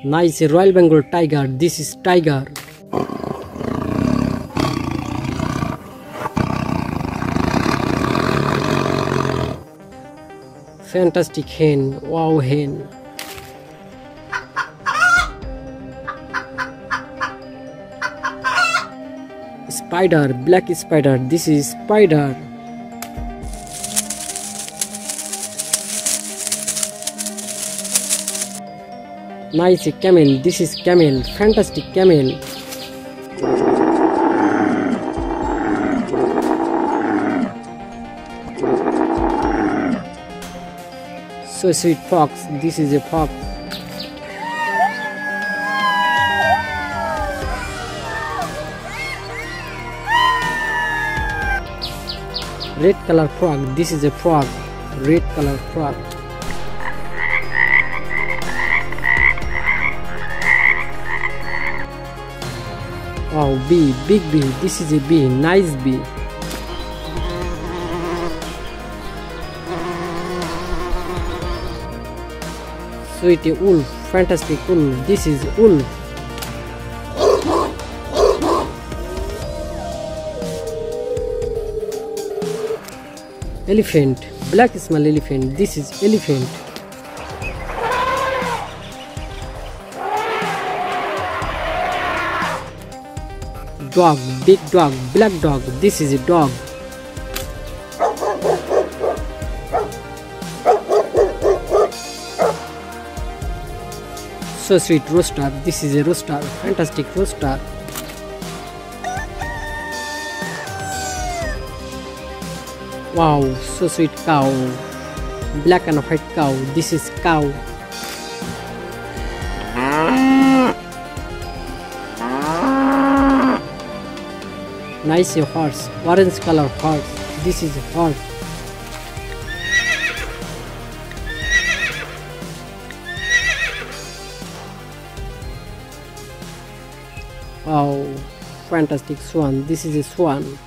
Nice Royal Bengal tiger. This is tiger. Fantastic hen. Wow hen. Spider. Black spider. This is spider. Nice camel. This is camel. Fantastic camel. So sweet fox. This is a fox. Red color frog. This is a frog. Red color frog. Wow, bee, big bee. This is a bee. Nice bee. Sweet wolf. Fantastic wolf. This is wolf. Elephant. Black small elephant. This is elephant. Dog. Big dog. Black dog. This is a dog. So sweet rooster. This is a rooster. Fantastic rooster. Wow, so sweet cow. Black and white cow. This is cow. Nice horse. Orange color horse. This is a horse. Wow, fantastic swan. This is a swan.